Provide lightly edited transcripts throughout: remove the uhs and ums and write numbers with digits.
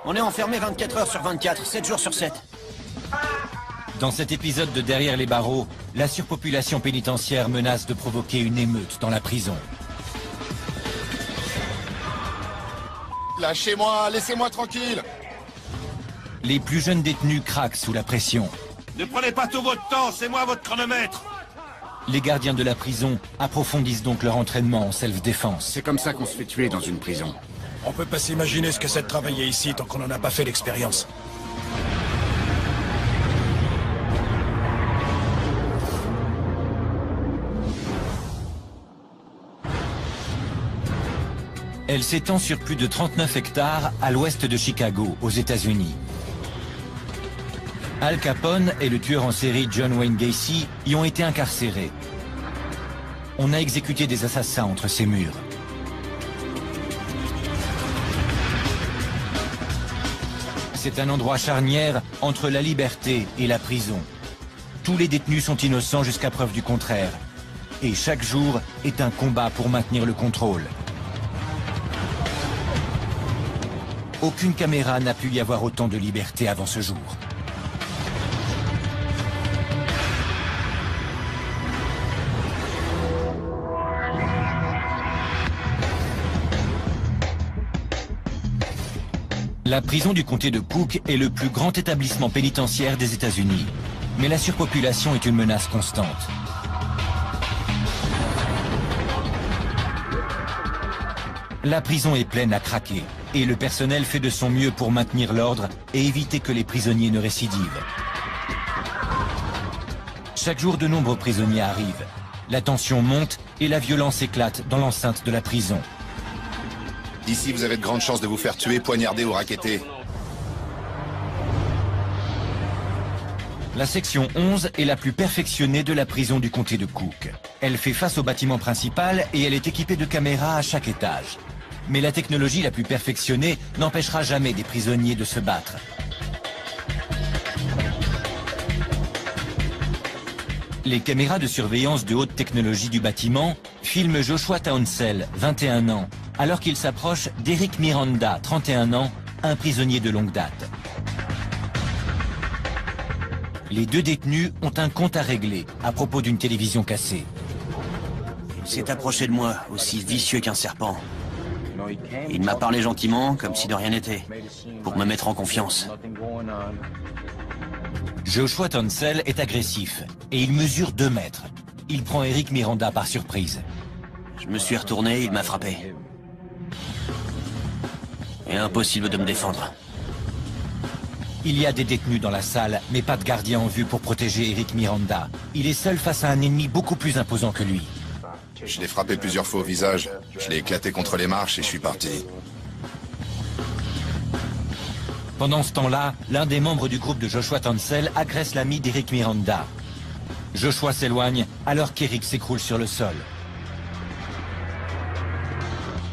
On est enfermé 24 heures sur 24, 7 jours sur 7. Dans cet épisode de Derrière les barreaux, la surpopulation pénitentiaire menace de provoquer une émeute dans la prison. Lâchez-moi, laissez-moi tranquille. Les plus jeunes détenus craquent sous la pression. Ne prenez pas tout votre temps, c'est moi votre chronomètre. Les gardiens de la prison approfondissent donc leur entraînement en self-défense. C'est comme ça qu'on se fait tuer dans une prison. On peut pas s'imaginer ce que c'est de travailler ici tant qu'on n'en a pas fait l'expérience. Elle s'étend sur plus de 39 hectares à l'ouest de Chicago, aux États-Unis. Al Capone et le tueur en série John Wayne Gacy y ont été incarcérés. On a exécuté des assassins entre ces murs. C'est un endroit charnière entre la liberté et la prison. Tous les détenus sont innocents jusqu'à preuve du contraire. Et chaque jour est un combat pour maintenir le contrôle. Aucune caméra n'a pu y avoir autant de liberté avant ce jour. La prison du comté de Cook est le plus grand établissement pénitentiaire des États-Unis. Mais la surpopulation est une menace constante. La prison est pleine à craquer et le personnel fait de son mieux pour maintenir l'ordre et éviter que les prisonniers ne récidivent. Chaque jour, de nombreux prisonniers arrivent. La tension monte et la violence éclate dans l'enceinte de la prison. Ici, vous avez de grandes chances de vous faire tuer, poignarder ou racketter. La section 11 est la plus perfectionnée de la prison du comté de Cook. Elle fait face au bâtiment principal et elle est équipée de caméras à chaque étage. Mais la technologie la plus perfectionnée n'empêchera jamais des prisonniers de se battre. Les caméras de surveillance de haute technologie du bâtiment filment Joshua Townsell, 21 ans, alors qu'il s'approche d'Eric Miranda, 31 ans, un prisonnier de longue date. Les deux détenus ont un compte à régler à propos d'une télévision cassée. Il s'est approché de moi, aussi vicieux qu'un serpent. Il m'a parlé gentiment, comme si de rien n'était, pour me mettre en confiance. Joshua Townsell est agressif et il mesure 2 mètres. Il prend Eric Miranda par surprise. Je me suis retourné, il m'a frappé. Et impossible de me défendre. Il y a des détenus dans la salle, mais pas de gardien en vue pour protéger Eric Miranda. Il est seul face à un ennemi beaucoup plus imposant que lui. Je l'ai frappé plusieurs fois au visage. Je l'ai éclaté contre les marches et je suis parti. Pendant ce temps-là, l'un des membres du groupe de Joshua Townsell agresse l'ami d'Eric Miranda. Joshua s'éloigne alors qu'Eric s'écroule sur le sol.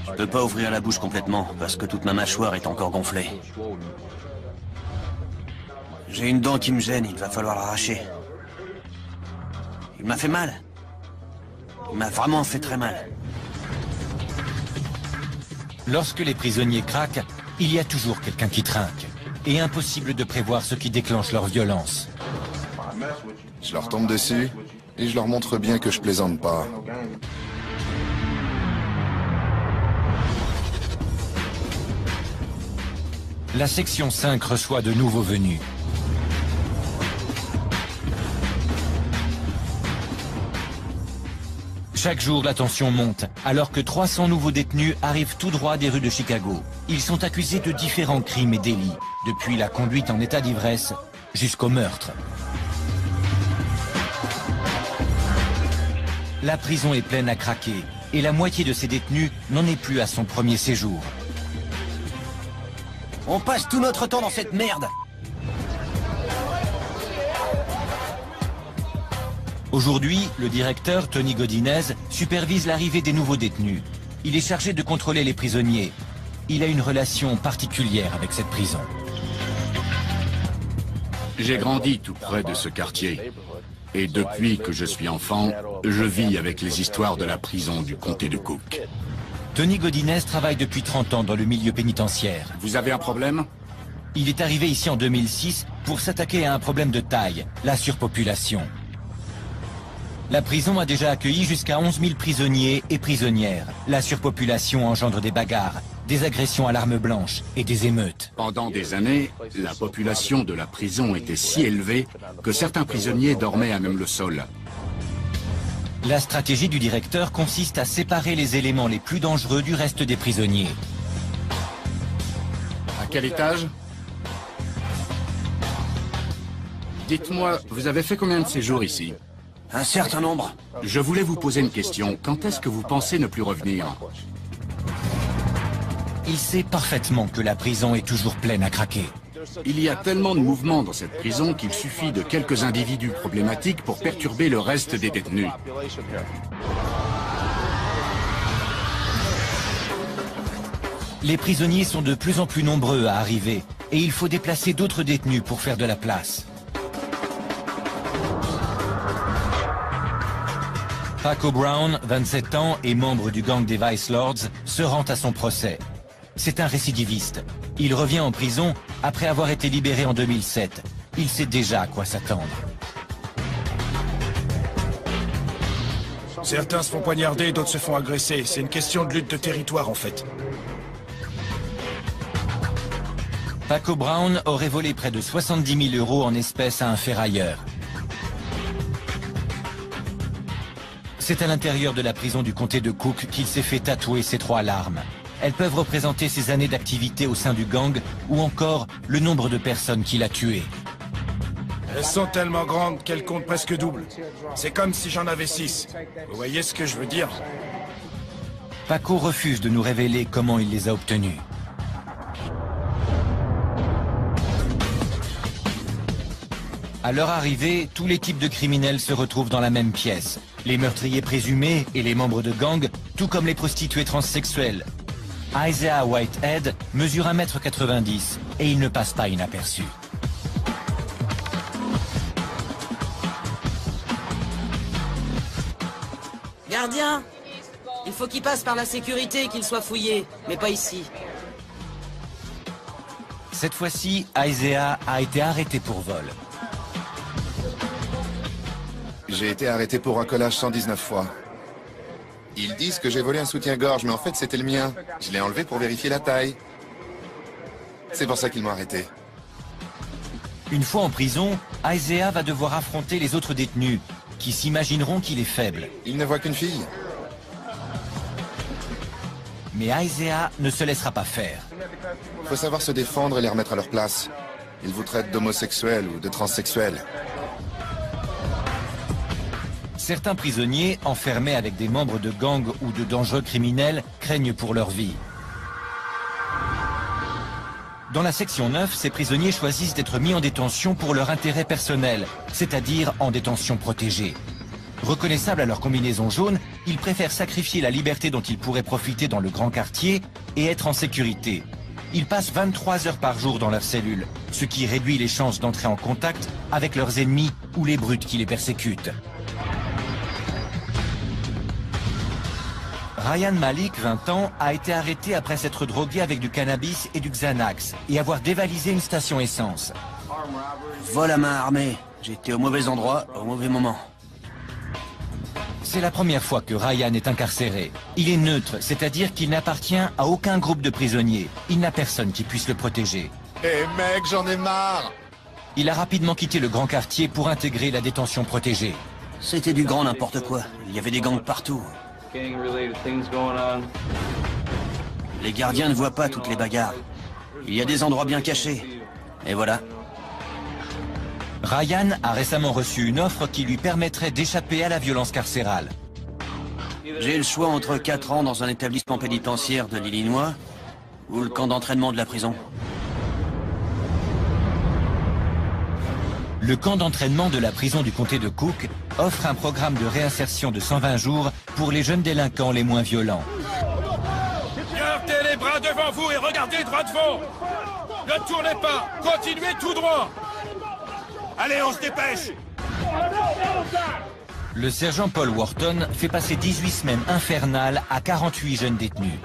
Je peux pas ouvrir la bouche complètement, parce que toute ma mâchoire est encore gonflée. J'ai une dent qui me gêne, il va falloir l'arracher. Il m'a fait mal. Il m'a vraiment fait très mal. Lorsque les prisonniers craquent, il y a toujours quelqu'un qui trinque. Et impossible de prévoir ce qui déclenche leur violence. Je leur tombe dessus et je leur montre bien que je plaisante pas. La section 5 reçoit de nouveaux venus. Chaque jour, la tension monte, alors que 300 nouveaux détenus arrivent tout droit des rues de Chicago. Ils sont accusés de différents crimes et délits, depuis la conduite en état d'ivresse jusqu'au meurtre. La prison est pleine à craquer, et la moitié de ces détenus n'en est plus à son premier séjour. On passe tout notre temps dans cette merde. Aujourd'hui, le directeur, Tony Godinez, supervise l'arrivée des nouveaux détenus. Il est chargé de contrôler les prisonniers. Il a une relation particulière avec cette prison. J'ai grandi tout près de ce quartier. Et depuis que je suis enfant, je vis avec les histoires de la prison du comté de Cook. Tony Godinez travaille depuis 30 ans dans le milieu pénitentiaire. Vous avez un problème? Il est arrivé ici en 2006 pour s'attaquer à un problème de taille, la surpopulation. La prison a déjà accueilli jusqu'à 11 000 prisonniers et prisonnières. La surpopulation engendre des bagarres, des agressions à l'arme blanche et des émeutes. Pendant des années, la population de la prison était si élevée que certains prisonniers dormaient à même le sol. La stratégie du directeur consiste à séparer les éléments les plus dangereux du reste des prisonniers. À quel étage? Dites-moi, vous avez fait combien de séjours ici? Un certain nombre. Je voulais vous poser une question. Quand est-ce que vous pensez ne plus revenir? Il sait parfaitement que la prison est toujours pleine à craquer. Il y a tellement de mouvements dans cette prison qu'il suffit de quelques individus problématiques pour perturber le reste des détenus. Les prisonniers sont de plus en plus nombreux à arriver et il faut déplacer d'autres détenus pour faire de la place. Paco Brown, 27 ans et membre du gang des Vice Lords, se rend à son procès. C'est un récidiviste. Il revient en prison après avoir été libéré en 2007. Il sait déjà à quoi s'attendre. Certains se font poignarder, d'autres se font agresser. C'est une question de lutte de territoire, en fait. Paco Brown aurait volé près de 70 000 € en espèces à un ferrailleur. C'est à l'intérieur de la prison du comté de Cook qu'il s'est fait tatouer ces 3 larmes. Elles peuvent représenter ses années d'activité au sein du gang ou encore le nombre de personnes qu'il a tuées. Elles sont tellement grandes qu'elles comptent presque double. C'est comme si j'en avais 6. Vous voyez ce que je veux dire? Paco refuse de nous révéler comment il les a obtenues. À leur arrivée, tous les types de criminels se retrouvent dans la même pièce. Les meurtriers présumés et les membres de gang, tout comme les prostituées transsexuelles. Isaiah Whitehead mesure 1,90 m et il ne passe pas inaperçu. Gardien, il faut qu'il passe par la sécurité et qu'il soit fouillé, mais pas ici. Cette fois-ci, Isaiah a été arrêté pour vol. J'ai été arrêté pour racolage 119 fois. Ils disent que j'ai volé un soutien-gorge, mais en fait c'était le mien. Je l'ai enlevé pour vérifier la taille. C'est pour ça qu'ils m'ont arrêté. Une fois en prison, Isaiah va devoir affronter les autres détenus, qui s'imagineront qu'il est faible. Il ne voit qu'une fille. Mais Isaiah ne se laissera pas faire. Faut savoir se défendre et les remettre à leur place. Ils vous traitent d'homosexuels ou de transsexuels. Certains prisonniers, enfermés avec des membres de gangs ou de dangereux criminels, craignent pour leur vie. Dans la section 9, ces prisonniers choisissent d'être mis en détention pour leur intérêt personnel, c'est-à-dire en détention protégée. Reconnaissables à leur combinaison jaune, ils préfèrent sacrifier la liberté dont ils pourraient profiter dans le grand quartier et être en sécurité. Ils passent 23 heures par jour dans leur cellule, ce qui réduit les chances d'entrer en contact avec leurs ennemis ou les brutes qui les persécutent. Ryan Malik, 20 ans, a été arrêté après s'être drogué avec du cannabis et du Xanax et avoir dévalisé une station essence. Vol à main armée. J'étais au mauvais endroit, au mauvais moment. C'est la première fois que Ryan est incarcéré. Il est neutre, c'est-à-dire qu'il n'appartient à aucun groupe de prisonniers. Il n'a personne qui puisse le protéger. Eh mec, j'en ai marre! Il a rapidement quitté le grand quartier pour intégrer la détention protégée. C'était du grand n'importe quoi. Il y avait des gangs partout. Les gardiens ne voient pas toutes les bagarres. Il y a des endroits bien cachés. Et voilà. Ryan a récemment reçu une offre qui lui permettrait d'échapper à la violence carcérale. J'ai le choix entre 4 ans dans un établissement pénitentiaire de l'Illinois ou le camp d'entraînement de la prison. Le camp d'entraînement de la prison du comté de Cook offre un programme de réinsertion de 120 jours pour les jeunes délinquants les moins violents. Gardez les bras devant vous et regardez droit devant. Ne tournez pas, continuez tout droit. Allez, on se dépêche! Le sergent Paul Wharton fait passer 18 semaines infernales à 48 jeunes détenus.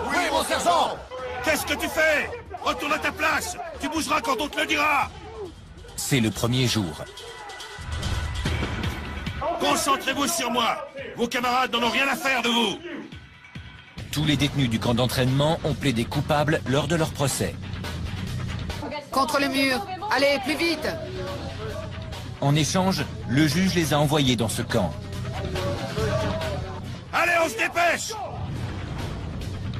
Oui, mon sergent! Qu'est-ce que tu fais? Retourne à ta place! Tu bougeras quand on te le dira! C'est le premier jour. Concentrez-vous sur moi! Vos camarades n'en ont rien à faire de vous! Tous les détenus du camp d'entraînement ont plaidé coupables lors de leur procès. Contre le mur! Allez, plus vite! En échange, le juge les a envoyés dans ce camp. Allez, on se dépêche!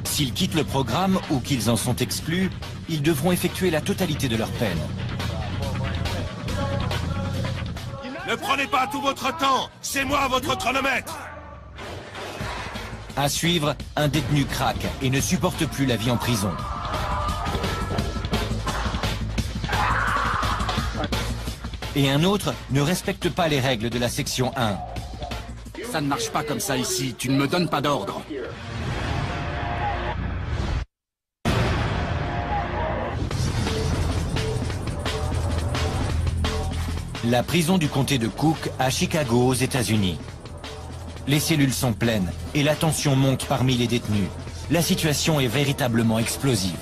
S'ils quittent le programme ou qu'ils en sont exclus, ils devront effectuer la totalité de leur peine. Ne prenez pas tout votre temps! C'est moi votre chronomètre! À suivre, un détenu craque et ne supporte plus la vie en prison. Et un autre ne respecte pas les règles de la section 1. Ça ne marche pas comme ça ici, tu ne me donnes pas d'ordre. La prison du comté de Cook à Chicago aux États-Unis. Les cellules sont pleines et la tension monte parmi les détenus. La situation est véritablement explosive.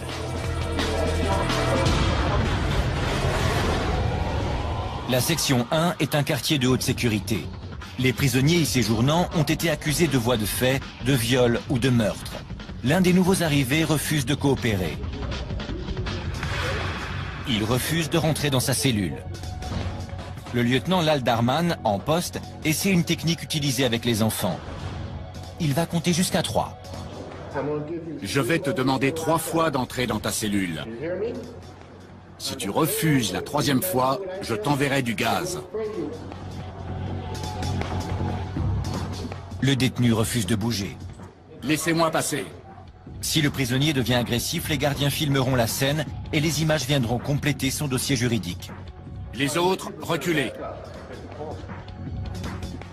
La section 1 est un quartier de haute sécurité. Les prisonniers y séjournant ont été accusés de voies de fait, de viol ou de meurtre. L'un des nouveaux arrivés refuse de coopérer. Il refuse de rentrer dans sa cellule. Le lieutenant Lal Darman, en poste, essaie une technique utilisée avec les enfants. Il va compter jusqu'à 3. Je vais te demander 3 fois d'entrer dans ta cellule. Si tu refuses la 3e fois, je t'enverrai du gaz. Le détenu refuse de bouger. Laissez-moi passer. Si le prisonnier devient agressif, les gardiens filmeront la scène et les images viendront compléter son dossier juridique. Les autres, reculez.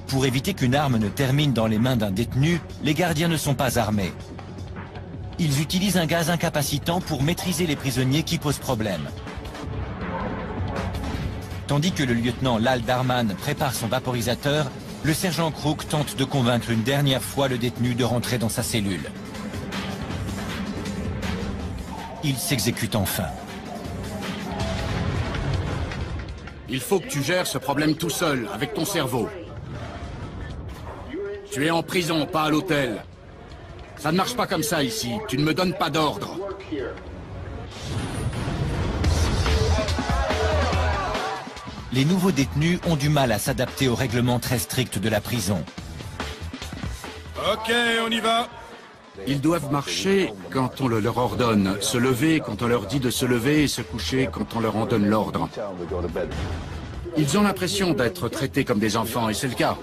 Pour éviter qu'une arme ne termine dans les mains d'un détenu, les gardiens ne sont pas armés. Ils utilisent un gaz incapacitant pour maîtriser les prisonniers qui posent problème. Tandis que le lieutenant Lal Darman prépare son vaporisateur, le sergent Crook tente de convaincre une dernière fois le détenu de rentrer dans sa cellule. Il s'exécute enfin. Il faut que tu gères ce problème tout seul, avec ton cerveau. Tu es en prison, pas à l'hôtel. Ça ne marche pas comme ça ici, tu ne me donnes pas d'ordre. Les nouveaux détenus ont du mal à s'adapter aux règlements très stricts de la prison. Ok, on y va. Ils doivent marcher quand on le leur ordonne, se lever quand on leur dit de se lever et se coucher quand on leur en donne l'ordre. Ils ont l'impression d'être traités comme des enfants, et c'est le cas.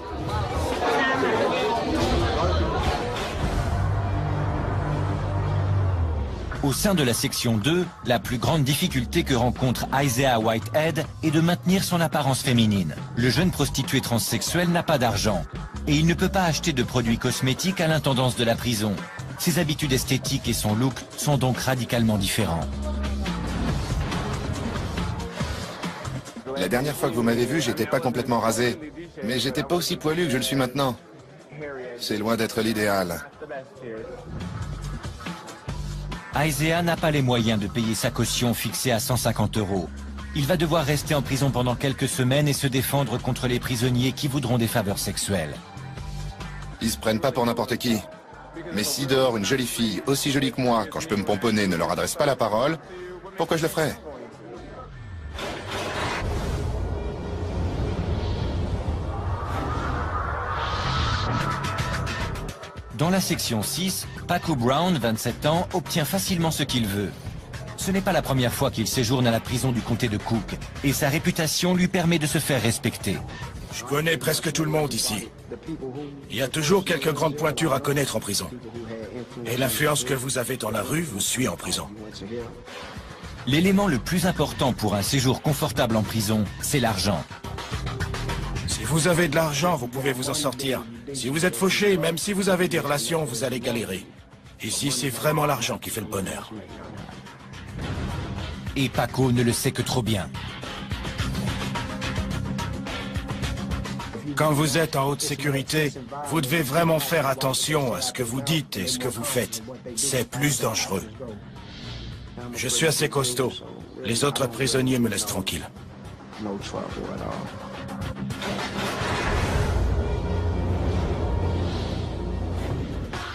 Au sein de la section 2, la plus grande difficulté que rencontre Isaiah Whitehead est de maintenir son apparence féminine. Le jeune prostitué transsexuel n'a pas d'argent et il ne peut pas acheter de produits cosmétiques à l'intendance de la prison. Ses habitudes esthétiques et son look sont donc radicalement différents. La dernière fois que vous m'avez vu, j'étais pas complètement rasé. Mais j'étais pas aussi poilu que je le suis maintenant. C'est loin d'être l'idéal. Isaiah n'a pas les moyens de payer sa caution fixée à 150 €. Il va devoir rester en prison pendant quelques semaines et se défendre contre les prisonniers qui voudront des faveurs sexuelles. Ils se prennent pas pour n'importe qui. Mais si dehors une jolie fille, aussi jolie que moi, quand je peux me pomponner, ne leur adresse pas la parole, pourquoi je le ferais? Dans la section 6, Paco Brown, 27 ans, obtient facilement ce qu'il veut. Ce n'est pas la première fois qu'il séjourne à la prison du comté de Cook, et sa réputation lui permet de se faire respecter. Je connais presque tout le monde ici. Il y a toujours quelques grandes pointures à connaître en prison. Et l'influence que vous avez dans la rue vous suit en prison. L'élément le plus important pour un séjour confortable en prison, c'est l'argent. Si vous avez de l'argent, vous pouvez vous en sortir. Si vous êtes fauché, même si vous avez des relations, vous allez galérer. Ici, c'est vraiment l'argent qui fait le bonheur. Et Paco ne le sait que trop bien. Quand vous êtes en haute sécurité, vous devez vraiment faire attention à ce que vous dites et ce que vous faites. C'est plus dangereux. Je suis assez costaud. Les autres prisonniers me laissent tranquille.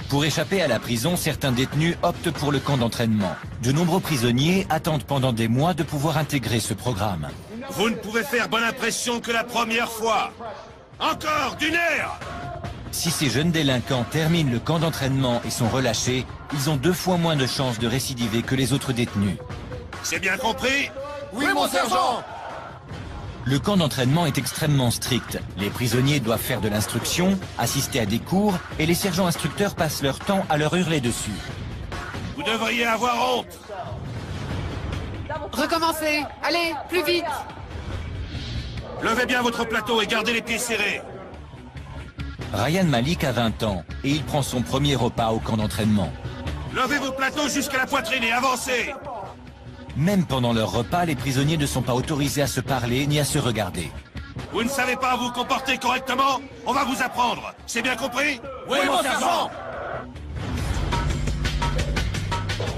Pour échapper à la prison, certains détenus optent pour le camp d'entraînement. De nombreux prisonniers attendent pendant des mois de pouvoir intégrer ce programme. Vous ne pouvez faire bonne impression que la première fois. Encore du nerf! Si ces jeunes délinquants terminent le camp d'entraînement et sont relâchés, ils ont 2 fois moins de chances de récidiver que les autres détenus. C'est bien compris? Oui, mon sergent! Le camp d'entraînement est extrêmement strict. Les prisonniers doivent faire de l'instruction, assister à des cours, et les sergents instructeurs passent leur temps à leur hurler dessus. Vous devriez avoir honte! Recommencez. Allez, plus vite. Levez bien votre plateau et gardez les pieds serrés. Ryan Malik a 20 ans, et il prend son premier repas au camp d'entraînement. Levez vos plateaux jusqu'à la poitrine et avancez! Même pendant leur repas, les prisonniers ne sont pas autorisés à se parler ni à se regarder. Vous ne savez pas vous comporter correctement? On va vous apprendre. C'est bien compris? Oui, mon sergent!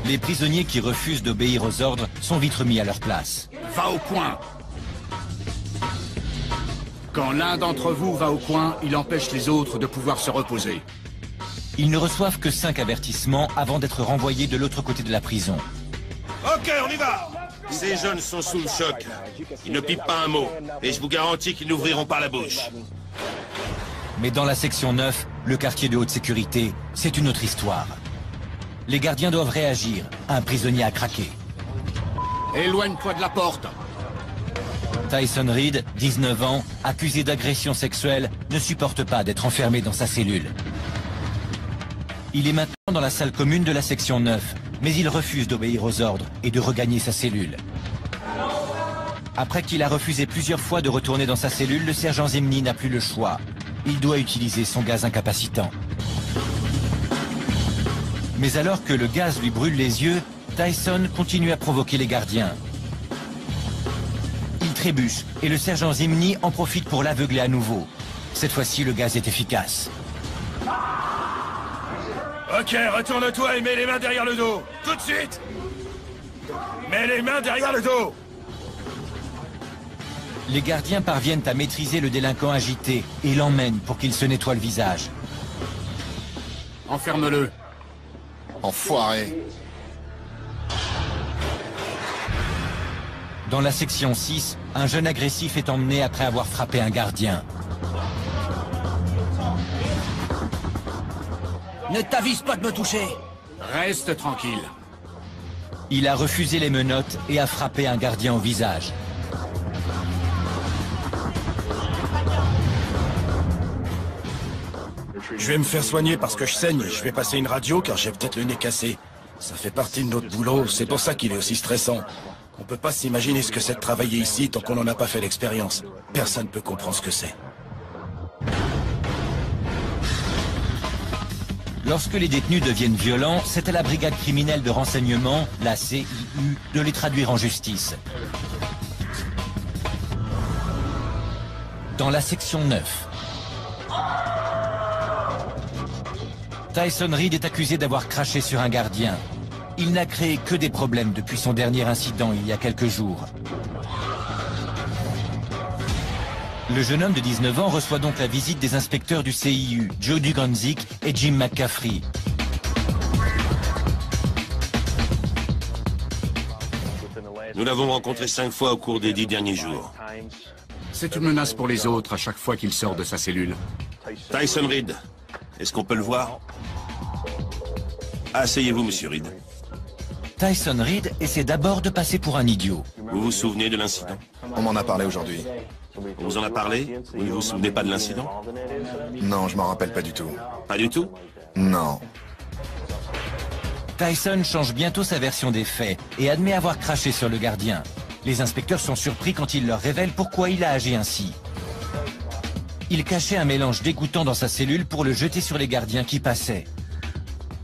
Les prisonniers qui refusent d'obéir aux ordres sont vite remis à leur place. Va au coin. Quand l'un d'entre vous va au coin, il empêche les autres de pouvoir se reposer. Ils ne reçoivent que 5 avertissements avant d'être renvoyés de l'autre côté de la prison. Ok, on y va! Ces jeunes sont sous le choc. Ils ne pipent pas un mot. Et je vous garantis qu'ils n'ouvriront pas la bouche. Mais dans la section 9, le quartier de haute sécurité, c'est une autre histoire. Les gardiens doivent réagir. Un prisonnier a craqué. Éloigne-toi de la porte. Tyson Reed, 19 ans, accusé d'agression sexuelle, ne supporte pas d'être enfermé dans sa cellule. Il est maintenant dans la salle commune de la section 9, mais il refuse d'obéir aux ordres et de regagner sa cellule. Après qu'il a refusé plusieurs fois de retourner dans sa cellule, le sergent Zimny n'a plus le choix. Il doit utiliser son gaz incapacitant. Mais alors que le gaz lui brûle les yeux, Tyson continue à provoquer les gardiens. Il trébuche et le sergent Zimny en profite pour l'aveugler à nouveau. Cette fois-ci, le gaz est efficace. Ok, retourne-toi et mets les mains derrière le dos. Tout de suite! Mets les mains derrière le dos! Les gardiens parviennent à maîtriser le délinquant agité et l'emmènent pour qu'il se nettoie le visage. Enferme-le. Enfoiré. Dans la section 6, un jeune agressif est emmené après avoir frappé un gardien. Ne t'avise pas de me toucher. Reste tranquille. Il a refusé les menottes et a frappé un gardien au visage. Je vais me faire soigner parce que je saigne. Je vais passer une radio car j'ai peut-être le nez cassé. Ça fait partie de notre boulot, c'est pour ça qu'il est aussi stressant. On peut pas s'imaginer ce que c'est de travailler ici tant qu'on n'en a pas fait l'expérience. Personne peut comprendre ce que c'est. Lorsque les détenus deviennent violents, c'est à la brigade criminelle de renseignement, la CIU, de les traduire en justice. Dans la section 9. Tyson Reed est accusé d'avoir craché sur un gardien. Il n'a créé que des problèmes depuis son dernier incident il y a quelques jours. Le jeune homme de 19 ans reçoit donc la visite des inspecteurs du CIU, Joe Duganzik et Jim McCaffrey. Nous l'avons rencontré 5 fois au cours des 10 derniers jours. C'est une menace pour les autres à chaque fois qu'il sort de sa cellule. Tyson Reed, est-ce qu'on peut le voir? Asseyez-vous, monsieur Reed. Tyson Reed essaie d'abord de passer pour un idiot. Vous vous souvenez de l'incident? On m'en a parlé aujourd'hui. On vous en a parlé? Vous ne vous souvenez pas de l'incident? Non, je m'en rappelle pas du tout. Pas du tout? Non. Tyson change bientôt sa version des faits et admet avoir craché sur le gardien. Les inspecteurs sont surpris quand il leur révèle pourquoi il a agi ainsi. Il cachait un mélange dégoûtant dans sa cellule pour le jeter sur les gardiens qui passaient.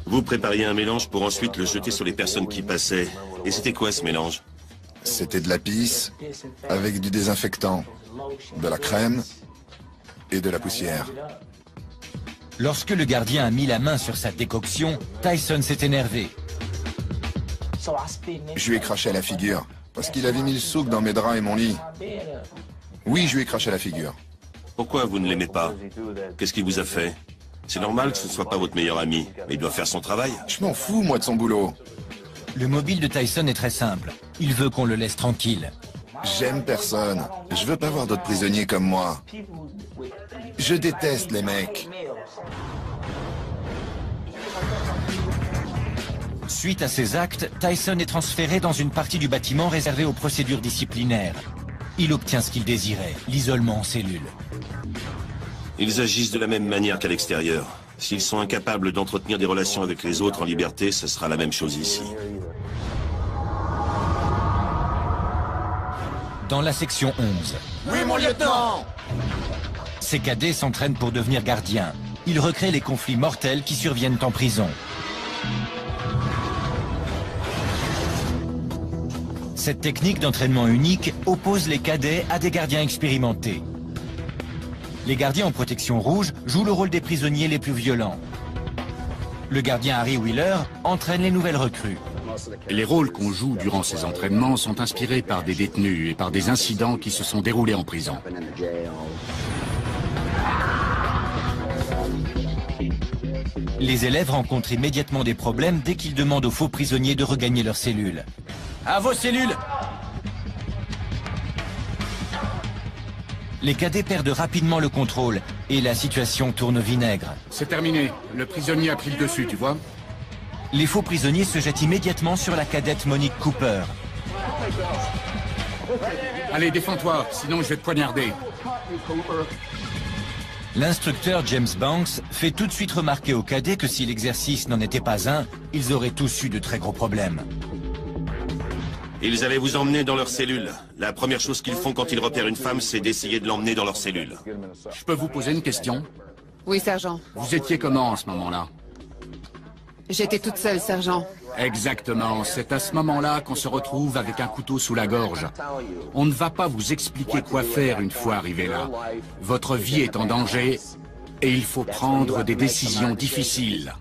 Vous prépariez un mélange pour ensuite le jeter sur les personnes qui passaient. Et c'était quoi ce mélange? C'était de la pisse avec du désinfectant, de la crème et de la poussière. Lorsque le gardien a mis la main sur sa décoction, Tyson s'est énervé. Je lui ai craché à la figure, parce qu'il avait mis le souk dans mes draps et mon lit. Oui, je lui ai craché à la figure. Pourquoi vous ne l'aimez pas? Qu'est-ce qu'il vous a fait? C'est normal que ce ne soit pas votre meilleur ami, mais il doit faire son travail. Je m'en fous, moi, de son boulot. Le mobile de Tyson est très simple. Il veut qu'on le laisse tranquille. J'aime personne. Je veux pas voir d'autres prisonniers comme moi. Je déteste les mecs. Suite à ces actes, Tyson est transféré dans une partie du bâtiment réservée aux procédures disciplinaires. Il obtient ce qu'il désirait, l'isolement en cellule. Ils agissent de la même manière qu'à l'extérieur. S'ils sont incapables d'entretenir des relations avec les autres en liberté, ce sera la même chose ici. Dans la section 11. Oui, mon lieutenant! Ces cadets s'entraînent pour devenir gardiens. Ils recréent les conflits mortels qui surviennent en prison. Cette technique d'entraînement unique oppose les cadets à des gardiens expérimentés. Les gardiens en protection rouge jouent le rôle des prisonniers les plus violents. Le gardien Harry Wheeler entraîne les nouvelles recrues. Les rôles qu'on joue durant ces entraînements sont inspirés par des détenus et par des incidents qui se sont déroulés en prison. Les élèves rencontrent immédiatement des problèmes dès qu'ils demandent aux faux prisonniers de regagner leurs cellules. À vos cellules! Les cadets perdent rapidement le contrôle et la situation tourne au vinaigre. C'est terminé. Le prisonnier a pris le dessus, tu vois? Les faux prisonniers se jettent immédiatement sur la cadette Monique Cooper. Allez, défends-toi, sinon je vais te poignarder. L'instructeur James Banks fait tout de suite remarquer aux cadets que si l'exercice n'en était pas un, ils auraient tous eu de très gros problèmes. Ils allaient vous emmener dans leur cellule. La première chose qu'ils font quand ils repèrent une femme, c'est d'essayer de l'emmener dans leur cellule. Je peux vous poser une question? Oui, sergent. Vous étiez comment à ce moment-là? J'étais toute seule, sergent. Exactement. C'est à ce moment-là qu'on se retrouve avec un couteau sous la gorge. On ne va pas vous expliquer quoi faire une fois arrivé là. Votre vie est en danger et il faut prendre des décisions difficiles.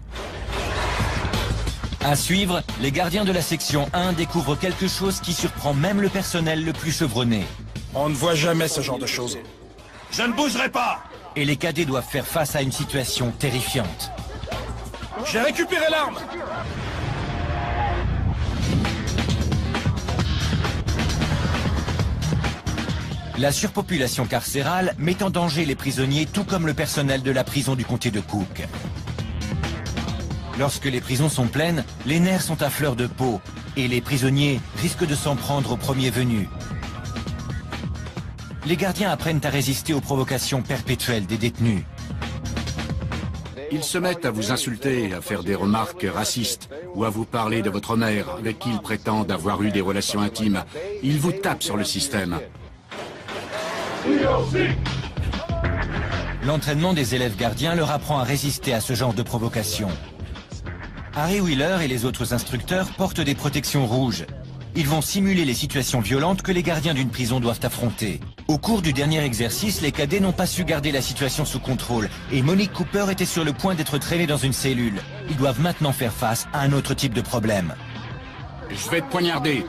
À suivre, les gardiens de la section 1 découvrent quelque chose qui surprend même le personnel le plus chevronné. On ne voit jamais ce genre de choses. Je ne bougerai pas! Et les cadets doivent faire face à une situation terrifiante. J'ai récupéré l'arme! La surpopulation carcérale met en danger les prisonniers tout comme le personnel de la prison du comté de Cook. Lorsque les prisons sont pleines, les nerfs sont à fleur de peau et les prisonniers risquent de s'en prendre au premier venu. Les gardiens apprennent à résister aux provocations perpétuelles des détenus. Ils se mettent à vous insulter, à faire des remarques racistes ou à vous parler de votre mère avec qui ils prétendent avoir eu des relations intimes. Ils vous tapent sur le système. L'entraînement des élèves gardiens leur apprend à résister à ce genre de provocation. Harry Wheeler et les autres instructeurs portent des protections rouges. Ils vont simuler les situations violentes que les gardiens d'une prison doivent affronter. Au cours du dernier exercice, les cadets n'ont pas su garder la situation sous contrôle et Monique Cooper était sur le point d'être traînée dans une cellule. Ils doivent maintenant faire face à un autre type de problème. Je vais te poignarder.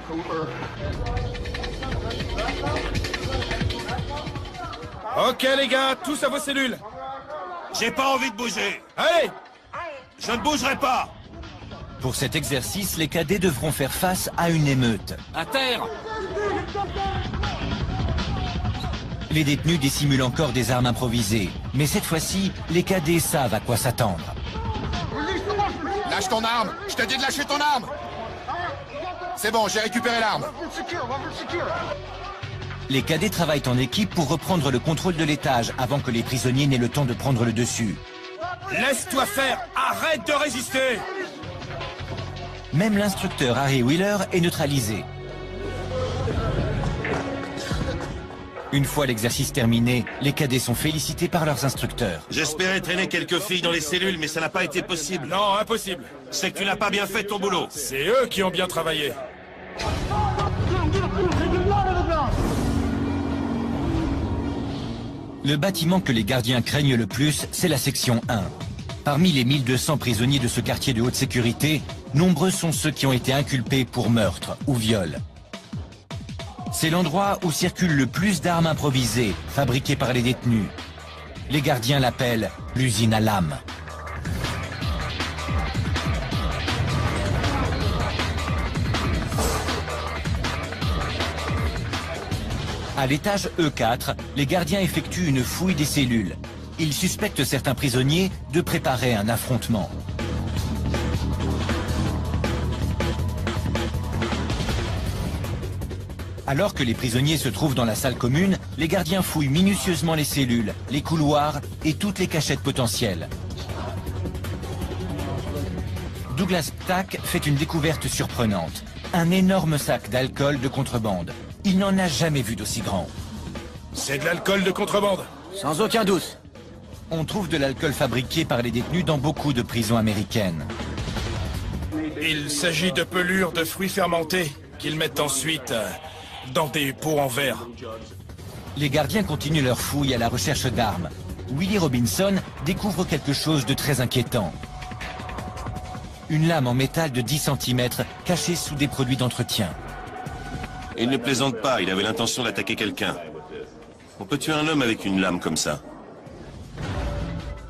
Ok les gars, tous à vos cellules. J'ai pas envie de bouger! Allez! Je ne bougerai pas! Pour cet exercice, les cadets devront faire face à une émeute. À terre! Les détenus dissimulent encore des armes improvisées. Mais cette fois-ci, les cadets savent à quoi s'attendre. Lâche ton arme! Je te dis de lâcher ton arme! C'est bon, j'ai récupéré l'arme. Les cadets travaillent en équipe pour reprendre le contrôle de l'étage avant que les prisonniers n'aient le temps de prendre le dessus. Laisse-toi faire! Arrête de résister! Même l'instructeur Harry Wheeler est neutralisé. Une fois l'exercice terminé, les cadets sont félicités par leurs instructeurs. J'espérais traîner quelques filles dans les cellules, mais ça n'a pas été possible. Non, impossible. C'est que tu n'as pas bien fait ton boulot. C'est eux qui ont bien travaillé. Le bâtiment que les gardiens craignent le plus, c'est la section 1. Parmi les 1200 prisonniers de ce quartier de haute sécurité, nombreux sont ceux qui ont été inculpés pour meurtre ou viol. C'est l'endroit où circule le plus d'armes improvisées, fabriquées par les détenus. Les gardiens l'appellent l'usine à lames. À l'étage E4, les gardiens effectuent une fouille des cellules. Ils suspectent certains prisonniers de préparer un affrontement. Alors que les prisonniers se trouvent dans la salle commune, les gardiens fouillent minutieusement les cellules, les couloirs et toutes les cachettes potentielles. Douglas Ptak fait une découverte surprenante. Un énorme sac d'alcool de contrebande. Il n'en a jamais vu d'aussi grand. C'est de l'alcool de contrebande. Sans aucun doute. On trouve de l'alcool fabriqué par les détenus dans beaucoup de prisons américaines. Il s'agit de pelures de fruits fermentés qu'ils mettent ensuite dans des pots en verre. Les gardiens continuent leur fouille à la recherche d'armes. Willie Robinson découvre quelque chose de très inquiétant. Une lame en métal de 10 cm cachée sous des produits d'entretien. Il ne plaisante pas, il avait l'intention d'attaquer quelqu'un. On peut tuer un homme avec une lame comme ça.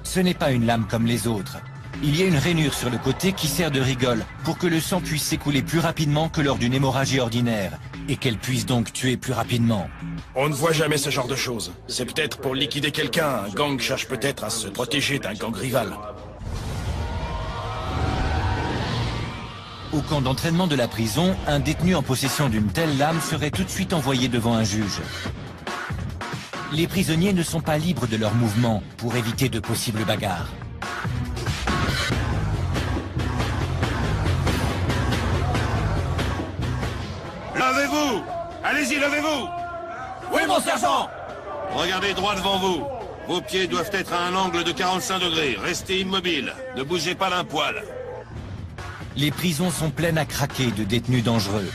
Ce n'est pas une lame comme les autres. Il y a une rainure sur le côté qui sert de rigole pour que le sang puisse s'écouler plus rapidement que lors d'une hémorragie ordinaire et qu'elle puisse donc tuer plus rapidement. On ne voit jamais ce genre de choses. C'est peut-être pour liquider quelqu'un. Un gang cherche peut-être à se protéger d'un gang rival. Au camp d'entraînement de la prison, un détenu en possession d'une telle lame serait tout de suite envoyé devant un juge. Les prisonniers ne sont pas libres de leurs mouvements pour éviter de possibles bagarres. Levez-vous! Allez-y, levez-vous! Oui, mon sergent! Regardez droit devant vous. Vos pieds doivent être à un angle de 45 degrés. Restez immobile. Ne bougez pas d'un poil. Les prisons sont pleines à craquer de détenus dangereux.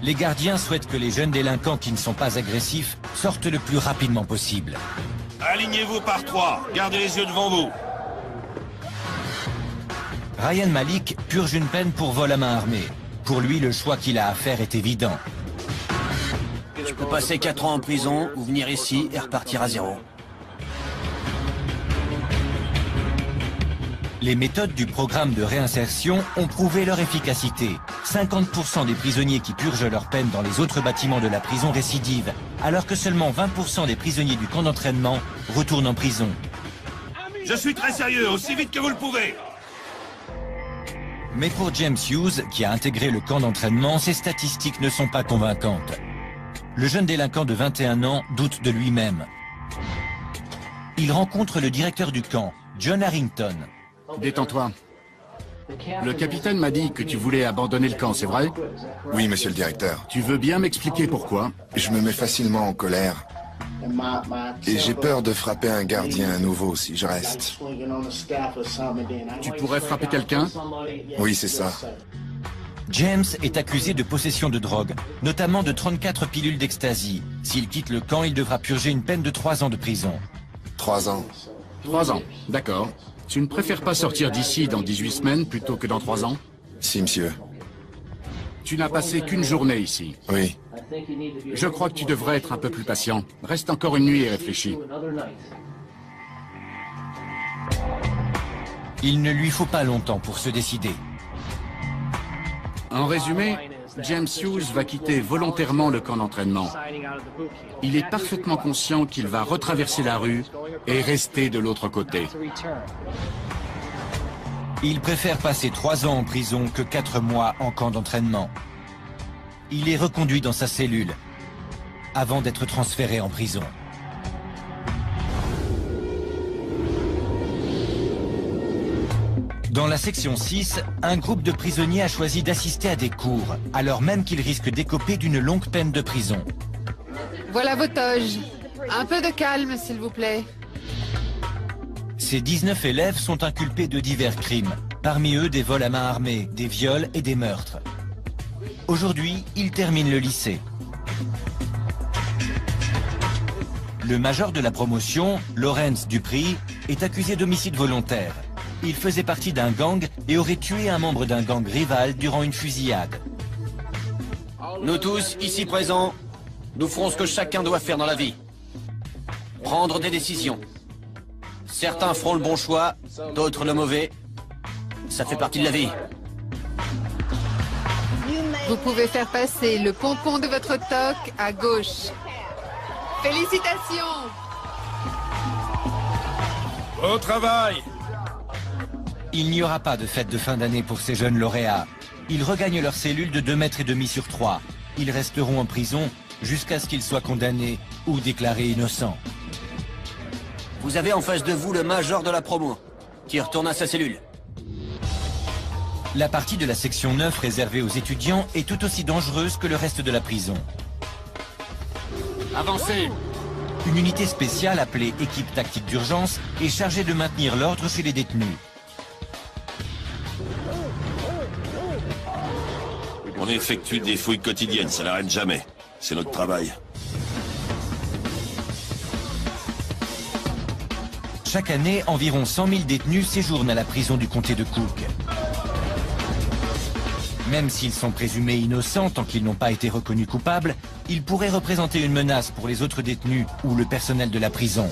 Les gardiens souhaitent que les jeunes délinquants qui ne sont pas agressifs sortent le plus rapidement possible. Alignez-vous par 3. Gardez les yeux devant vous. Ryan Malik purge une peine pour vol à main armée. Pour lui, le choix qu'il a à faire est évident. Je peux passer 4 ans en prison ou venir ici et repartir à zéro. Les méthodes du programme de réinsertion ont prouvé leur efficacité. 50% des prisonniers qui purgent leur peine dans les autres bâtiments de la prison récidivent, alors que seulement 20% des prisonniers du camp d'entraînement retournent en prison. Je suis très sérieux, aussi vite que vous le pouvez. Mais pour James Hughes, qui a intégré le camp d'entraînement, ces statistiques ne sont pas convaincantes. Le jeune délinquant de 21 ans doute de lui-même. Il rencontre le directeur du camp, John Harrington. Détends-toi. Le capitaine m'a dit que tu voulais abandonner le camp, c'est vrai? Oui, monsieur le directeur. Tu veux bien m'expliquer pourquoi? Je me mets facilement en colère. Et j'ai peur de frapper un gardien à nouveau si je reste. Tu pourrais frapper quelqu'un? Oui, c'est ça. James est accusé de possession de drogue, notamment de 34 pilules d'ecstasy. S'il quitte le camp, il devra purger une peine de 3 ans de prison. 3 ans. 3 ans, d'accord. Tu ne préfères pas sortir d'ici dans 18 semaines plutôt que dans 3 ans? Si, monsieur. Tu n'as passé qu'une journée ici. Oui. Je crois que tu devrais être un peu plus patient. Reste encore une nuit et réfléchis. Il ne lui faut pas longtemps pour se décider. En résumé, James Hughes va quitter volontairement le camp d'entraînement. Il est parfaitement conscient qu'il va retraverser la rue et rester de l'autre côté. Il préfère passer 3 ans en prison que 4 mois en camp d'entraînement. Il est reconduit dans sa cellule avant d'être transféré en prison. Dans la section 6, un groupe de prisonniers a choisi d'assister à des cours, alors même qu'ils risquent d'écoper d'une longue peine de prison. Voilà vos toges. Un peu de calme, s'il vous plaît. Ces 19 élèves sont inculpés de divers crimes, parmi eux des vols à main armée, des viols et des meurtres. Aujourd'hui, ils terminent le lycée. Le major de la promotion, Lawrence Dupri, est accusé d'homicide volontaire. Il faisait partie d'un gang et aurait tué un membre d'un gang rival durant une fusillade. Nous tous, ici présents, nous ferons ce que chacun doit faire dans la vie. Prendre des décisions. Certains feront le bon choix, d'autres le mauvais. Ça fait partie de la vie. Vous pouvez faire passer le pompon de votre toque à gauche. Félicitations! Au travail! Il n'y aura pas de fête de fin d'année pour ces jeunes lauréats. Ils regagnent leur cellule de 2,5 mètres sur 3. Ils resteront en prison jusqu'à ce qu'ils soient condamnés ou déclarés innocents. Vous avez en face de vous le major de la promo, qui retourne à sa cellule. La partie de la section 9 réservée aux étudiants est tout aussi dangereuse que le reste de la prison. Avancez! Une unité spéciale appelée équipe tactique d'urgence est chargée de maintenir l'ordre chez les détenus. On effectue des fouilles quotidiennes, ça n'arrête jamais. C'est notre travail. Chaque année, environ 100 000 détenus séjournent à la prison du comté de Cook. Même s'ils sont présumés innocents tant qu'ils n'ont pas été reconnus coupables, ils pourraient représenter une menace pour les autres détenus ou le personnel de la prison.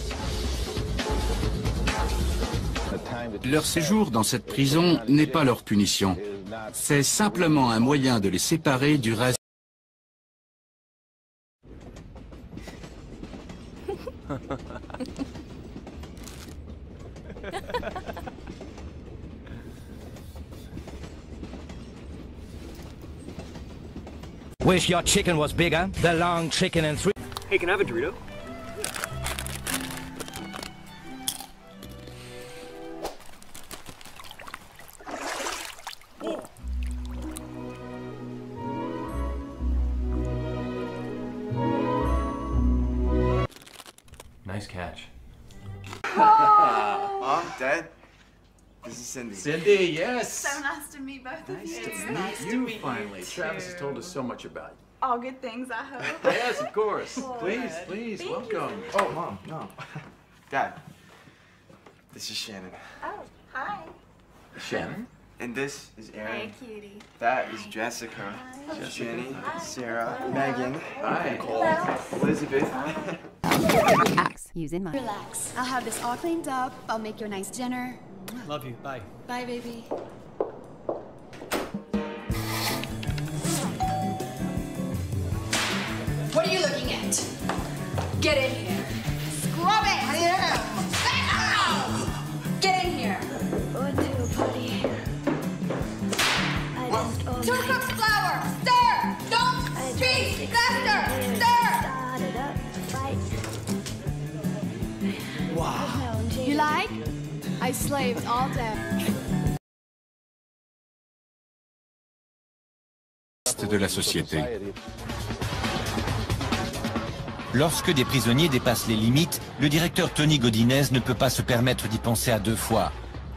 Leur séjour dans cette prison n'est pas leur punition. C'est simplement un moyen de les séparer du reste. Wish your chicken was bigger. The long chicken and three. Hey, can I have a Dorito? Nice catch. Mom, Dad, this is Cindy. Cindy, yes. So nice to meet both of you. Nice to meet you finally. Travis has told us so much about you. All good things, I hope. Yes, of course. Good. Please, please, Thank welcome. you. Oh, Mom, no. Dad, this is Shannon. Oh, hi. Shannon? And this is Aaron. Hey, cutie. That is Jessica. Hi. Jenny, Sarah, Megan, Hi. Nicole, Elizabeth. Using mine. Relax. I'll have this all cleaned up. I'll make you a nice dinner. Love you. Bye. Bye, baby. What are you looking at? Get in here. Scrub it! I am. Get in here. Going to a party. Two cups flour. Stir. Don't speak. Faster. Stir. Wow. You like? I slaved all day. De la société. Lorsque des prisonniers dépassent les limites, le directeur Tony Godinez ne peut pas se permettre d'y penser à deux fois.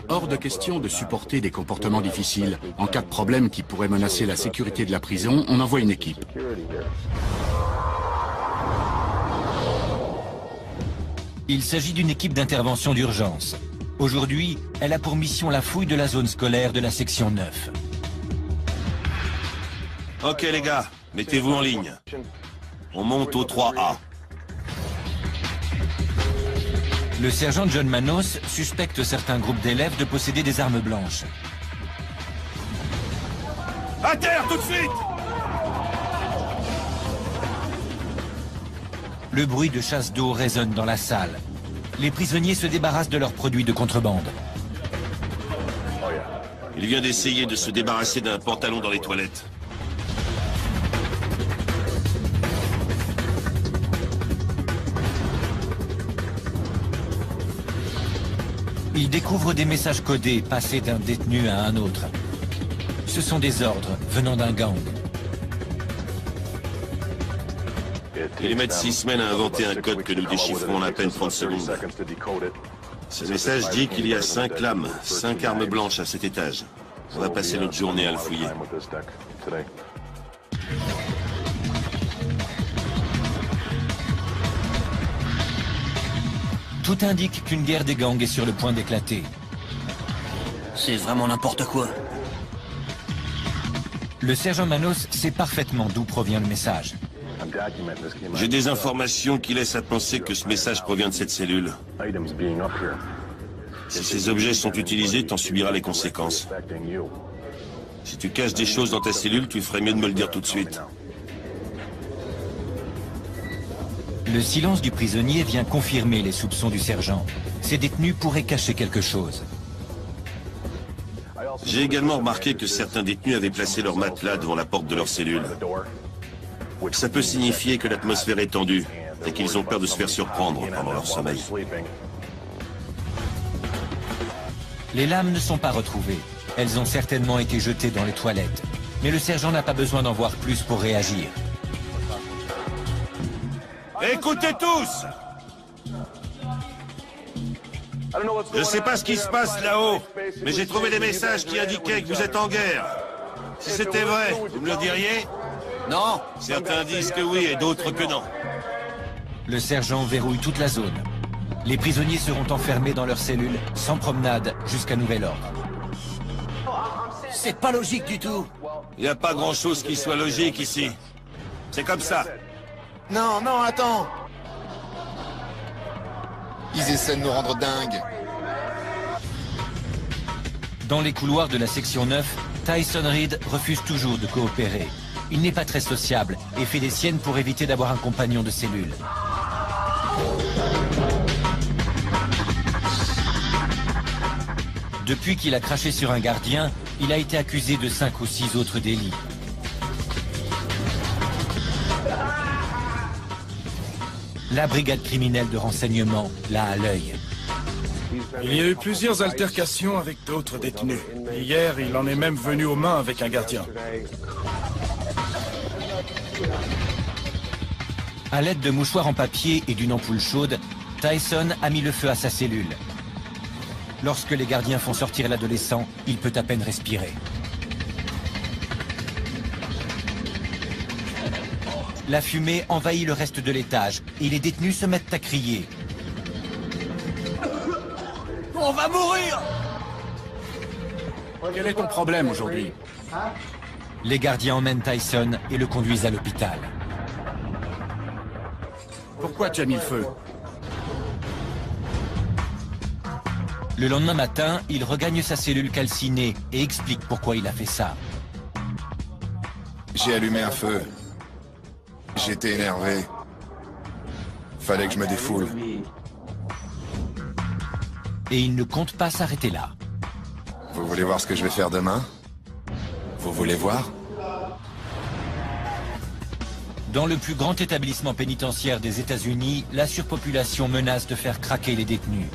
Hors de question de supporter des comportements difficiles. En cas de problème qui pourrait menacer la sécurité de la prison, on envoie une équipe. Il s'agit d'une équipe d'intervention d'urgence. Aujourd'hui, elle a pour mission la fouille de la zone scolaire de la section 9. Ok les gars, mettez-vous en ligne. On monte au 3A. Le sergent John Manos suspecte certains groupes d'élèves de posséder des armes blanches. À terre tout de suite! Le bruit de chasse d'eau résonne dans la salle. Les prisonniers se débarrassent de leurs produits de contrebande. Il vient d'essayer de se débarrasser d'un pantalon dans les toilettes. Il découvre des messages codés passés d'un détenu à un autre. Ce sont des ordres venant d'un gang. Ils mettent 6 semaines à inventer un code que nous déchiffrons en à peine 30 secondes. Ce message dit qu'il y a 5 lames, 5 armes blanches à cet étage. On va passer notre journée à le fouiller. Tout indique qu'une guerre des gangs est sur le point d'éclater. C'est vraiment n'importe quoi. Le sergent Manos sait parfaitement d'où provient le message. J'ai des informations qui laissent à penser que ce message provient de cette cellule. Si ces objets sont utilisés, t'en subiras les conséquences. Si tu caches des choses dans ta cellule, tu ferais mieux de me le dire tout de suite. Le silence du prisonnier vient confirmer les soupçons du sergent. Ces détenus pourraient cacher quelque chose. J'ai également remarqué que certains détenus avaient placé leur matelas devant la porte de leur cellule. Ça peut signifier que l'atmosphère est tendue et qu'ils ont peur de se faire surprendre pendant leur sommeil. Les lames ne sont pas retrouvées. Elles ont certainement été jetées dans les toilettes. Mais le sergent n'a pas besoin d'en voir plus pour réagir. Écoutez tous! Je ne sais pas ce qui se passe là-haut, mais j'ai trouvé des messages qui indiquaient que vous êtes en guerre. Si c'était vrai, vous me le diriez? Non. Certains disent que oui et d'autres que non. Le sergent verrouille toute la zone. Les prisonniers seront enfermés dans leurs cellules, sans promenade, jusqu'à nouvel ordre. C'est pas logique du tout. Il n'y a pas grand-chose qui soit logique ici. C'est comme ça. Non, non, attends! Ils essaient de nous rendre dingues. Dans les couloirs de la section 9, Tyson Reed refuse toujours de coopérer. Il n'est pas très sociable et fait des siennes pour éviter d'avoir un compagnon de cellule. Depuis qu'il a craché sur un gardien, il a été accusé de 5 ou 6 autres délits. La brigade criminelle de renseignement l'a à l'œil. Il y a eu plusieurs altercations avec d'autres détenus. Hier, il en est même venu aux mains avec un gardien. À l'aide de mouchoirs en papier et d'une ampoule chaude, Tyson a mis le feu à sa cellule. Lorsque les gardiens font sortir l'adolescent, il peut à peine respirer. La fumée envahit le reste de l'étage et les détenus se mettent à crier. On va mourir! Quel est ton problème aujourd'hui? Les gardiens emmènent Tyson et le conduisent à l'hôpital. Pourquoi tu as mis le feu? Le lendemain matin, il regagne sa cellule calcinée et explique pourquoi il a fait ça. J'ai allumé un feu. J'étais énervé. Fallait que je me défoule. Et il ne compte pas s'arrêter là. Vous voulez voir ce que je vais faire demain? Vous voulez voir? Dans le plus grand établissement pénitentiaire des États-Unis, la surpopulation menace de faire craquer les détenus.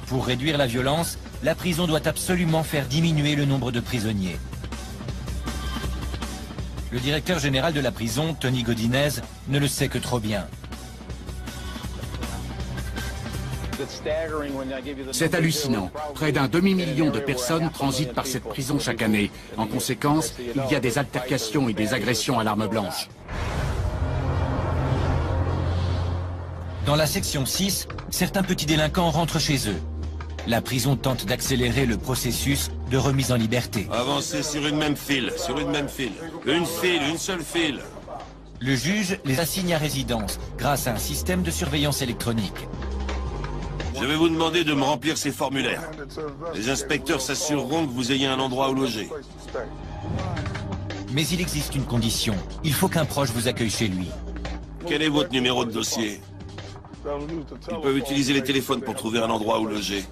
Pour réduire la violence, la prison doit absolument faire diminuer le nombre de prisonniers. Le directeur général de la prison, Tony Godinez, ne le sait que trop bien. C'est hallucinant. Près d'un demi-million de personnes transitent par cette prison chaque année. En conséquence, il y a des altercations et des agressions à l'arme blanche. Dans la section 6, certains petits délinquants rentrent chez eux. La prison tente d'accélérer le processus de remise en liberté. Avancez sur une même file, sur une même file. Une file, une seule file. Le juge les assigne à résidence grâce à un système de surveillance électronique. Je vais vous demander de me remplir ces formulaires. Les inspecteurs s'assureront que vous ayez un endroit où loger. Mais il existe une condition. Il faut qu'un proche vous accueille chez lui. Quel est votre numéro de dossier? Ils peuvent utiliser les téléphones pour trouver un endroit où loger.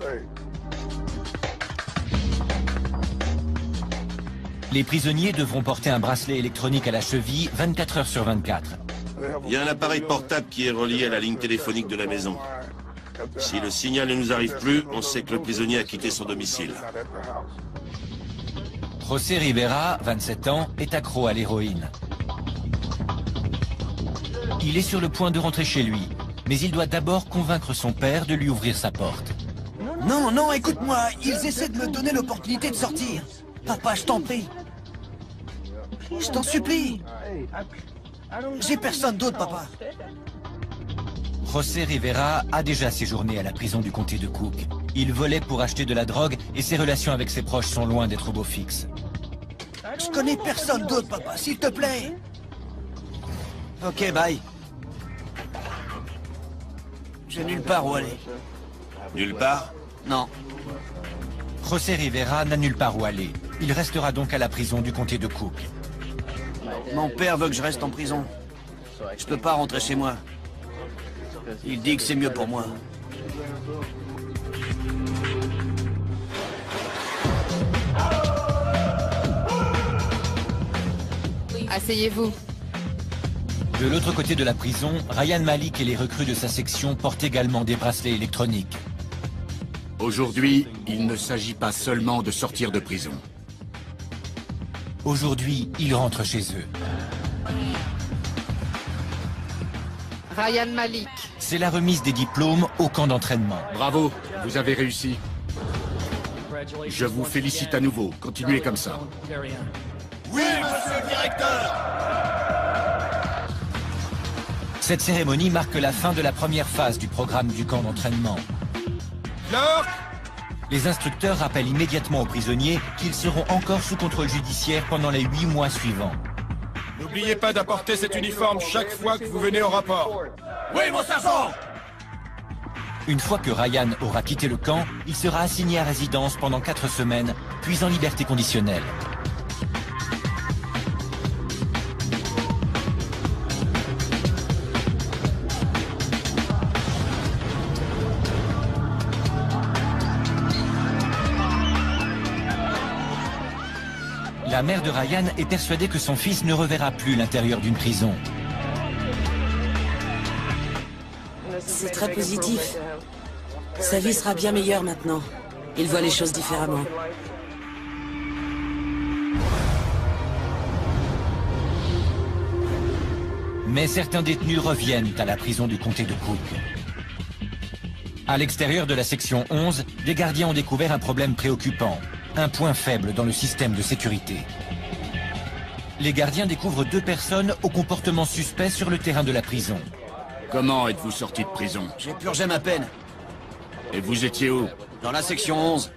Les prisonniers devront porter un bracelet électronique à la cheville 24 heures sur 24. Il y a un appareil portable qui est relié à la ligne téléphonique de la maison. Si le signal ne nous arrive plus, on sait que le prisonnier a quitté son domicile. José Rivera, 27 ans, est accro à l'héroïne. Il est sur le point de rentrer chez lui, mais il doit d'abord convaincre son père de lui ouvrir sa porte. Non, non, écoute-moi, ils essaient de me donner l'opportunité de sortir. Papa, je t'en prie. Je t'en supplie. J'ai personne d'autre, papa. José Rivera a déjà séjourné à la prison du comté de Cook. Il volait pour acheter de la drogue et ses relations avec ses proches sont loin d'être au beau fixe. Je connais personne d'autre, papa, s'il te plaît. Ok, bye. J'ai nulle part où aller. Nulle part? Non. José Rivera n'a nulle part où aller. Il restera donc à la prison du comté de Cook. Mon père veut que je reste en prison. Je peux pas rentrer chez moi. Il dit que c'est mieux pour moi. Asseyez-vous. De l'autre côté de la prison, Ryan Malik et les recrues de sa section portent également des bracelets électroniques. Aujourd'hui, il ne s'agit pas seulement de sortir de prison. Aujourd'hui, ils rentrent chez eux. Ryan Malik. C'est la remise des diplômes au camp d'entraînement. Bravo, vous avez réussi. Je vous félicite à nouveau. Continuez comme ça. Oui, monsieur le directeur! Cette cérémonie marque la fin de la première phase du programme du camp d'entraînement. Les instructeurs rappellent immédiatement aux prisonniers qu'ils seront encore sous contrôle judiciaire pendant les 8 mois suivants. N'oubliez pas d'apporter cet uniforme chaque fois que vous venez au rapport. Oui, mon sergent! Une fois que Ryan aura quitté le camp, il sera assigné à résidence pendant 4 semaines, puis en liberté conditionnelle. La mère de Ryan est persuadée que son fils ne reverra plus l'intérieur d'une prison. C'est très positif. Sa vie sera bien meilleure maintenant. Il voit les choses différemment. Mais certains détenus reviennent à la prison du comté de Cook. À l'extérieur de la section 11, des gardiens ont découvert un problème préoccupant. Un point faible dans le système de sécurité. Les gardiens découvrent 2 personnes au comportement suspect sur le terrain de la prison. Comment êtes-vous sorti de prison? J'ai purgé ma peine. Et vous étiez où? Dans la section 11.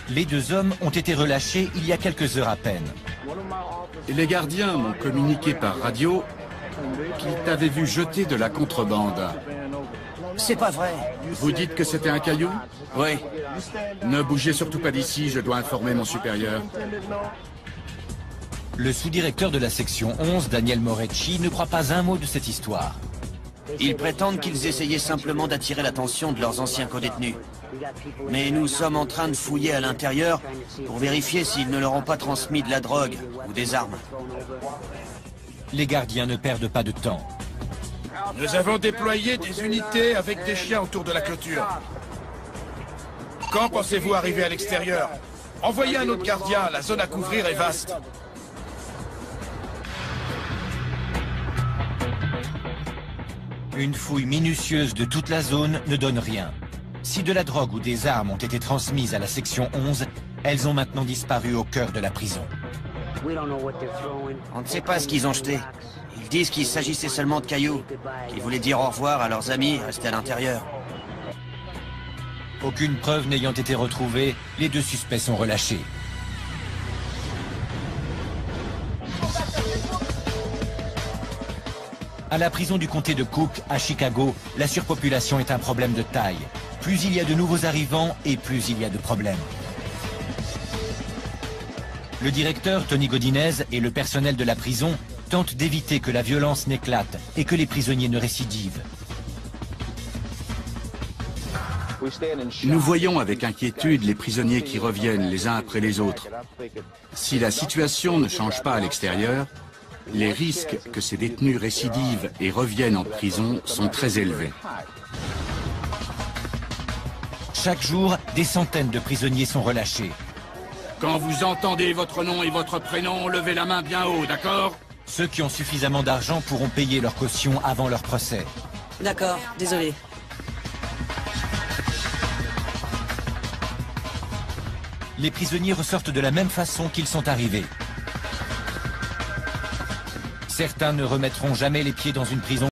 Les 2 hommes ont été relâchés il y a quelques heures à peine. Et les gardiens m'ont communiqué par radio qu'ils t'avaient vu jeter de la contrebande. C'est pas vrai. Vous dites que c'était un caillou? Oui. Ne bougez surtout pas d'ici, je dois informer mon supérieur. Le sous-directeur de la section 11, Daniel Morecci, ne croit pas un mot de cette histoire. Ils prétendent qu'ils essayaient simplement d'attirer l'attention de leurs anciens codétenus. Mais nous sommes en train de fouiller à l'intérieur pour vérifier s'ils ne leur ont pas transmis de la drogue ou des armes. Les gardiens ne perdent pas de temps. Nous avons déployé des unités avec des chiens autour de la clôture. Quand pensez-vous arriver à l'extérieur? Envoyez un autre gardien, la zone à couvrir est vaste. Une fouille minutieuse de toute la zone ne donne rien. Si de la drogue ou des armes ont été transmises à la section 11, elles ont maintenant disparu au cœur de la prison. On ne sait pas ce qu'ils ont jeté. Ils disent qu'il s'agissait seulement de cailloux, qu'ils voulaient dire au revoir à leurs amis restés à l'intérieur. Aucune preuve n'ayant été retrouvée, les 2 suspects sont relâchés. À la prison du comté de Cook, à Chicago, la surpopulation est un problème de taille. Plus il y a de nouveaux arrivants et plus il y a de problèmes. Le directeur, Tony Godinez, et le personnel de la prison tentent d'éviter que la violence n'éclate et que les prisonniers ne récidivent. Nous voyons avec inquiétude les prisonniers qui reviennent les uns après les autres. Si la situation ne change pas à l'extérieur, les risques que ces détenus récidivent et reviennent en prison sont très élevés. Chaque jour, des centaines de prisonniers sont relâchés. Quand vous entendez votre nom et votre prénom, levez la main bien haut, d'accord? Ceux qui ont suffisamment d'argent pourront payer leur caution avant leur procès. D'accord, désolé. Les prisonniers ressortent de la même façon qu'ils sont arrivés. Certains ne remettront jamais les pieds dans une prison.